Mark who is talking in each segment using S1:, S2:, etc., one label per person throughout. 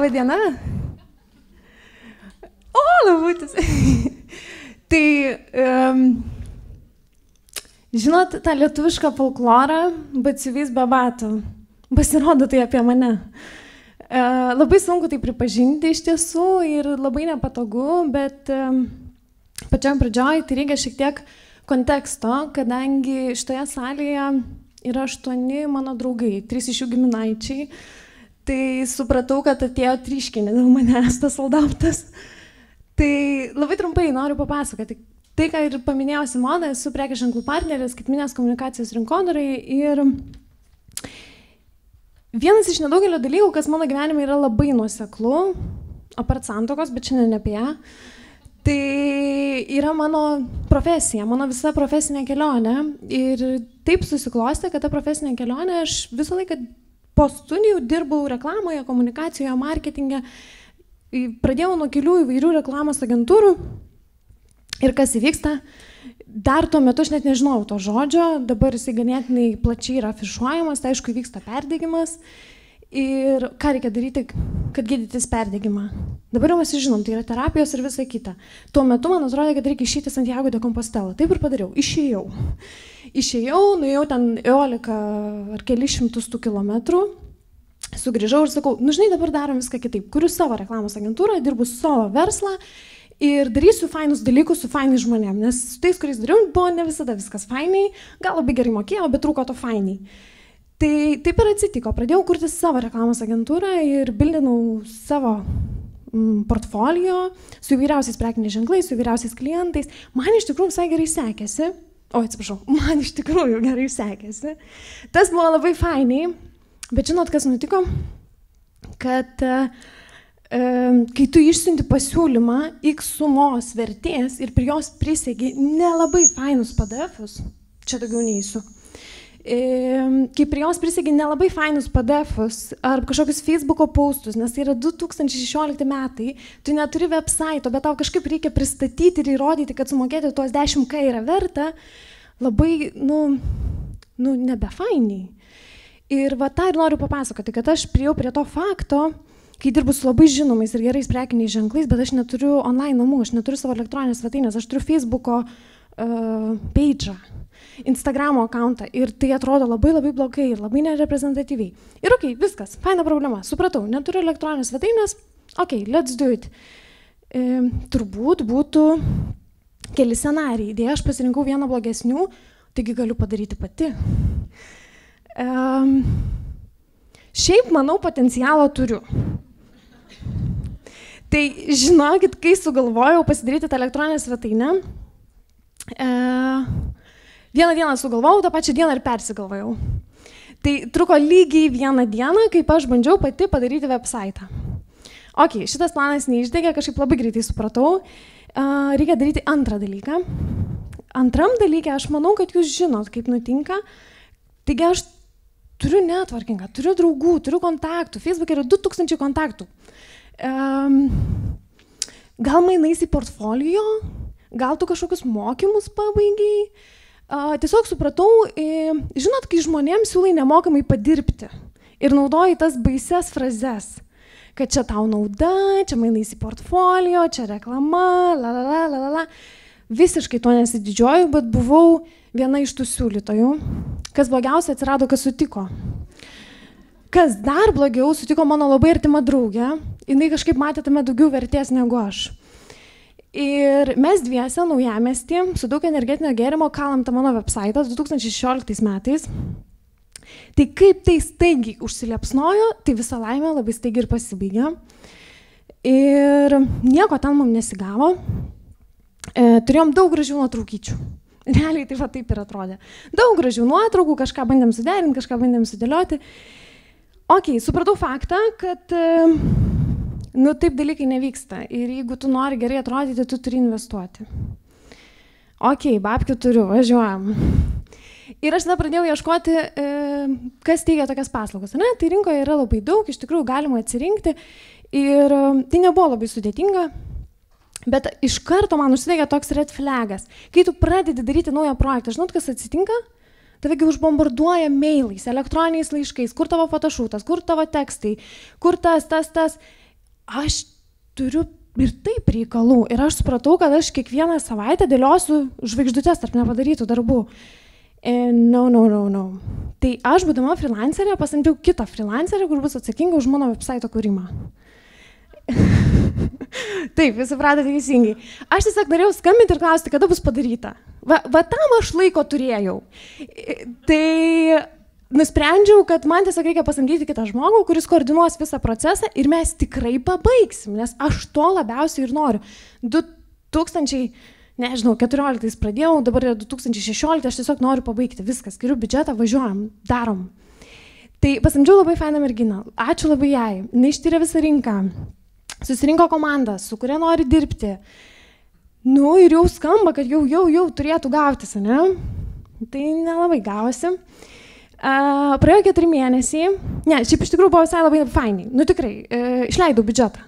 S1: Labą dieną. O, labutis. Tai, žinot, tą lietuvišką folklorą, batsiuvys be batų. Pasirodo tai apie mane. Labai sunku tai pripažinti iš tiesų ir labai nepatogu, bet pačioj pradžioj tai reikia šiek tiek konteksto, kadangi šitoje salėje yra 8 mano draugai, 3 iš jų giminaičiai. Tai supratau, kad atėjo tryškinė dėl manęs tas sold-outas. Tai labai trumpai noriu papasakoti. Tai, ką ir paminėjau Simona, esu prekės ženklų partneris, skaitmeninės komunikacijos rinkodarai ir vienas iš nedaugelio dalykų, kas mano gyvenime yra labai nuoseklu, apart santuokos, bet šiandien apie ją, tai yra mano profesija, mano visa profesinė kelionė. Ir taip susiklostė, kad ta profesinė kelionė, aš visą laiką po studijų dirbau reklamoje, komunikacijoje, marketinge, pradėjau nuo kelių įvairių reklamos agentūrų ir kas įvyksta. Dar tuo metu aš net nežinojau to žodžio, dabar jisai ganėtinai plačiai yra afišuojamas, tai aišku įvyksta perdegimas. Ir ką reikia daryti, kad gydytis perdegimą. Dabar jau mes žinom, tai yra terapijos ir visa kita. Tuo metu man atrodė, kad reikia išeiti Santiago de Compostela. Taip ir padariau, Išėjau, nuėjau ten 11 ar kelius šimtus tų kilometrų, sugrįžau ir sakau, žinai, dabar darom viską kitaip. Kuriu savo reklamos agentūrą, dirbu savo verslą ir darysiu fainus dalykus su fainai žmonėm, nes su tais, kuriais dariau, buvo ne visada viskas fainai, gal labai gerai mokėjau, bet trūko to fainai. Tai taip ir atsitiko, pradėjau kurti savo reklamos agentūrą ir bildinau savo portfolio su įvairiausiais prekiniais ženklais, su įvairiausiais klientais. Man iš tikrųjų visai gerai sekėsi. Man iš tikrųjų gerai sekėsi. Tas buvo labai fainiai, bet žinot, kas nutiko? Kad kai tu išsiunti pasiūlymą X sumos vertės ir prie jos prisegi nelabai fainus PDF-us, čia daugiau neįsiu, kai prie jos prisegi nelabai fainus PDF-us ar kažkokius Facebook'o postus, nes tai yra 2016 metai, tu neturi website'o, bet tau kažkaip reikia pristatyti ir įrodyti, kad sumokėti tuos 10K yra verta, labai, nebefainiai. Ir va tą ir noriu papasakoti, kad aš priėjau prie to fakto, kai dirbu su labai žinomais ir gerais prekiniais ženklais, bet aš neturiu online namų, aš neturiu savo elektroninės svetainės, aš turiu Facebook'o page'ą, Instagramo accountą ir tai atrodo labai labai blogai ir labai nereprezentatyviai. Ir viskas, faina problema, supratau, neturiu elektroninės svetainės, let's do it. Turbūt būtų keli scenarijai, dėja aš pasirinkau vieną blogesnių, taigi galiu padaryti pati. Šiaip, manau, potencialo turiu. Tai žinokit, kai sugalvojau pasidaryti tą elektroninę svetainę, vieną dieną sugalvojau, tą pačią dieną ir persigalvojau. Tai truko lygiai vieną dieną, kaip aš bandžiau pati padaryti website'ą. Šitas planas neišdegė, kažkaip labai greitai supratau. Reikia daryti antrą dalyką. Antram dalyke aš manau, kad jūs žinot, kaip nutinka. Taigi aš turiu networkingą, turiu draugų, turiu kontaktų. Facebook'e yra 2000 kontaktų. Gal mainais į portfolio? Gal tu kažkokius mokymus pabaigiai? Tiesiog supratau, žinot, kai žmonėms siūlai nemokamai padirbti ir naudoji tas baises frazes, kad čia tau nauda, čia mainais į portfolio, čia reklama, Visiškai to nesididžiuoju, bet buvau viena iš tų siūlytojų. Kas blogiausia, atsirado, kas sutiko. Kas dar blogiau, sutiko mano labai artima draugė, jinai kažkaip matė tame daugiau vertės negu aš. Ir mes dviese Naujamiesty su daug energetinio gėrimo kalam tą mano website'ą 2016 metais. Tai kaip tai staigiai užsiliepsnojo, tai visa laimė labai staigiai ir pasibaigė. Ir nieko ten mums nesigavo. Turėjom daug gražių nuotraukyčių. Realiai tai va taip ir atrodė. Daug gražių nuotraukų, kažką bandėm suderinti, kažką bandėm sudėlioti. Supratau faktą, kad taip dalykai nevyksta. Ir jeigu tu nori gerai atrodyti, tu turi investuoti. Babkių turiu, važiuojam. Ir aš tada pradėjau ieškoti, kas teikia tokias paslaugas. Tai rinkoje yra labai daug, iš tikrųjų galima atsirinkti. Ir tai nebuvo labai sudėtinga. Bet iš karto man užsidegė toks red flagas. Kai tu pradedi daryti naują projektą, žinot, kas atsitinka? Tavegi užbombarduoja mailais, elektroniniais laiškais, kur tavo fotošūtas, kur tavo tekstai, kur tas. aš turiu ir taip reikalų. Ir aš supratau, kad aš kiekvieną savaitę dėliosiu žvaigždutes tarp nepadarytų darbų. No. Tai aš, būdama freelancerė, pasamdžiau kitą freelancerę, kur bus atsakinga už mano website kūrimą. Taip, jūs supratote teisingai. Aš tiesiog norėjau skambinti ir klausti, kada bus padaryta. Va tam aš laiko turėjau. Tai nusprendžiau, kad man tiesiog reikia pasamdyti kitą žmogų, kuris koordinuos visą procesą ir mes tikrai pabaigsim, nes aš to labiausiai ir noriu. 2014 pradėjau, dabar yra 2016, aš tiesiog noriu pabaigti viskas, skiriu biudžetą, važiuojam, darom. Tai pasamdžiau labai fainą merginą, ačiū labai jai, jinai ištyrė visą rinką, susirinko komandą, su kuria nori dirbti. Nu ir jau skamba, kad jau turėtų gautis, ne? Tai nelabai gavosi. Praėjo 4 mėnesiai, ne, šiaip iš tikrųjų buvo visai labai fainiai, nu tikrai, išleidau biudžetą.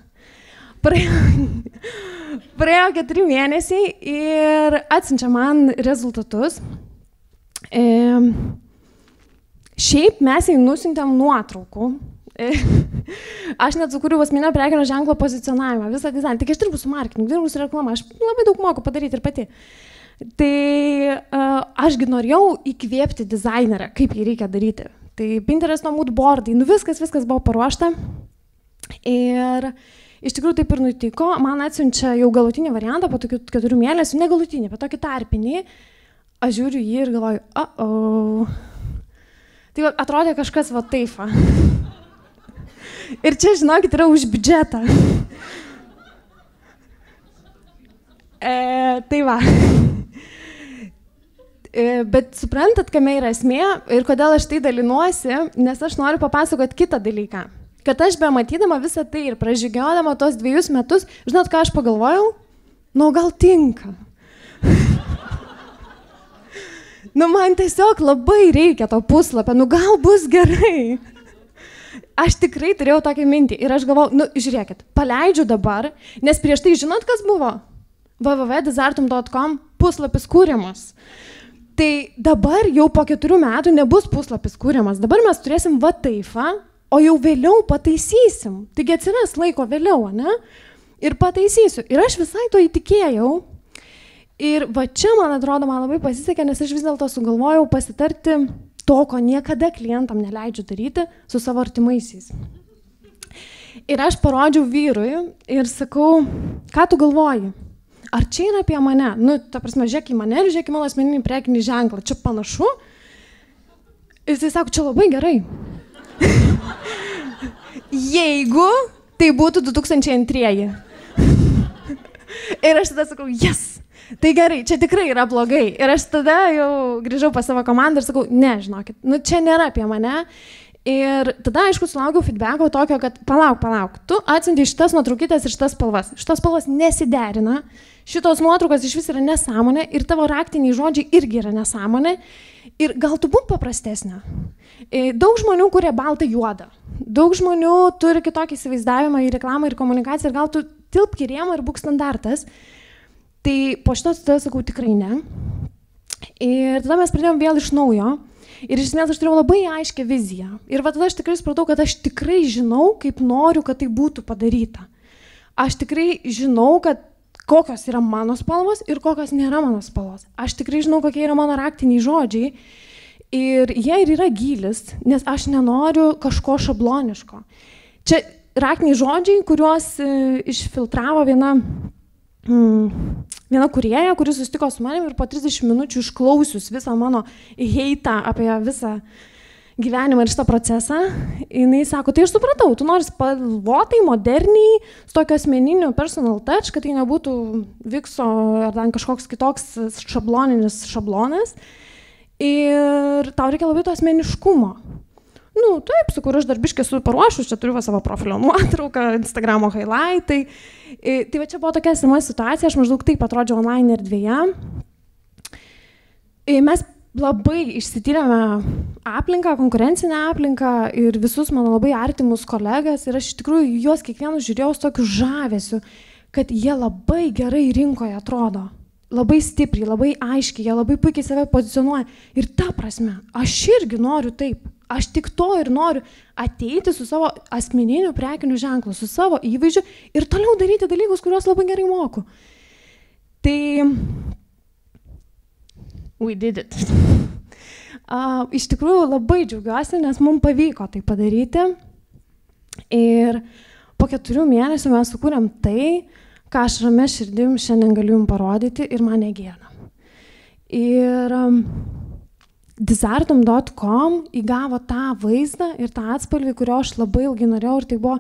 S1: Praėjo 4 mėnesiai ir atsiunčia man rezultatus. Šiaip mes jai nusintėm nuotraukų. Aš net sukūriau asmeninio prekinio ženklo pozicionavimą, visą dizainą. Tik aš dirbu su marketingu, dirbu su reklama, aš labai daug moku padaryti ir pati. Tai ašgi norėjau įkvėpti dizainerę, kaip jį reikia daryti. Tai Pinteresto moodboardai, nu viskas buvo paruošta. Ir iš tikrųjų taip ir nutiko, man atsiunčia jau galutinį variantą po tokių 4 mėnesių, ne galutinį, bet tokį tarpinį. Aš žiūriu jį ir galvoju, Tai atrodė kažkas va taip. Ir čia, žinokit, yra už biudžetą. Tai va. Bet suprantat, kame yra esmė ir kodėl aš tai dalinuosi, nes aš noriu papasakoti kitą dalyką. Kad aš bematydama visą tai ir pražygiodama tos 2 metus, žinot, ką aš pagalvojau? Nu, gal tinka. Nu, man tiesiog labai reikia to puslapio, nu, gal bus gerai. Aš tikrai turėjau tokią mintį ir aš galvojau, nu, žiūrėkit, paleidžiu dabar, nes prieš tai žinot, kas buvo? www.dizartum.com puslapis kūrimas. Tai dabar jau po 4 metų nebus puslapis kūrimas, dabar mes turėsim va taip, o jau vėliau pataisysim. Taigi atsiras laiko vėliau, ne? Ir pataisysiu. Ir aš visai to įtikėjau. Ir va čia, man atrodo, man labai pasisekė, nes aš vis dėlto sugalvojau pasitarti to, ko niekada klientam neleidžiu daryti su savo artimaisiais. Ir aš parodžiau vyrui ir sakau, ką tu galvoji? Ar čia yra apie mane? Nu, ta prasme, žiūrėk į mane ir žiūrėk į mano asmeninį prekinį ženklą. Čia panašu? Ir jis sako, čia labai gerai. Jeigu tai būtų 2002. Ir aš tada sakau, yes, tai gerai, čia tikrai yra blogai. Ir aš tada jau grįžau pas savo komandą ir sakau, ne, žinokit, nu čia nėra apie mane. Ir tada, aišku, sulaukiau feedbacko tokio, kad palauk, tu atsiuntei šitas nuotraukytes ir šitas spalvas. Šitas spalvas nesiderina, šitos nuotraukos iš vis yra nesąmonė ir tavo raktiniai žodžiai irgi yra nesąmonė. Ir gal tu būk paprastesnė. Daug žmonių kuria baltą juodą. Daug žmonių turi kitokį įsivaizdavimą į reklamą ir komunikaciją ir gal tu tilpk į rėmą ir būk standartas. Tai po šitos tada sakau tikrai ne. Ir tada mes pradėjom vėl iš naujo. Ir iš esmės aš turėjau labai aiškę viziją. Ir va tada aš tikrai supratau, kad aš tikrai žinau, kaip noriu, kad tai būtų padaryta. Aš tikrai žinau, kad kokios yra mano spalvos ir kokios nėra mano spalvos. Aš tikrai žinau, kokie yra mano raktiniai žodžiai. Ir jie ir yra gylis, nes aš nenoriu kažko šabloniško. Čia raktiniai žodžiai, kuriuos išfiltravo viena kūrėja, kuris susitiko su manim ir po 30 minučių išklausius visą mano heitą apie visą gyvenimą ir šitą procesą, jinai sako, tai aš supratau, tu nori spalvotai, moderniai, su tokio asmeniniu personal touch, kad tai nebūtų Vikso ar ten kažkoks kitoks šabloninis šablonas ir tau reikia labai to asmeniškumo. Nu, taip, su kuriuo aš darbiškai esu paruošus, čia turiu savo profilio nuotrauką, Instagramo highlightai. Tai va čia buvo tokia esama situacija, aš maždaug taip atrodžiau online erdvėje. Mes labai išsityrėme aplinką, konkurencinę aplinką ir visus mano labai artimus kolegas ir aš iš tikrųjų juos kiekvienus žiūrėjau su tokiu žavesiu, kad jie labai gerai rinkoje atrodo. Labai stipriai, labai aiškiai, jie labai puikiai save pozicionuoja. Ir ta prasme, aš irgi noriu taip. aš tik to ir noriu ateiti su savo asmeniniu prekiniu ženklu, su savo įvaizdžiu ir toliau daryti dalykus, kuriuos labai gerai moku. Tai we did it. Iš tikrųjų labai džiaugiuosi, nes mums pavyko tai padaryti. Ir po 4 mėnesių mes sukūrėm tai, ką aš ramia širdim šiandien galiu jums parodyti ir man negėda. Ir Dizartum.com įgavo tą vaizdą ir tą atspalvį, kurio aš labai ilgai norėjau ir tai buvo,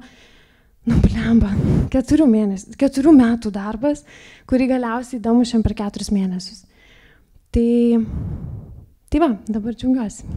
S1: 4 metų darbas, kurį galiausiai damušėm per 4 mėnesius. Tai va, dabar džiaugiuosi.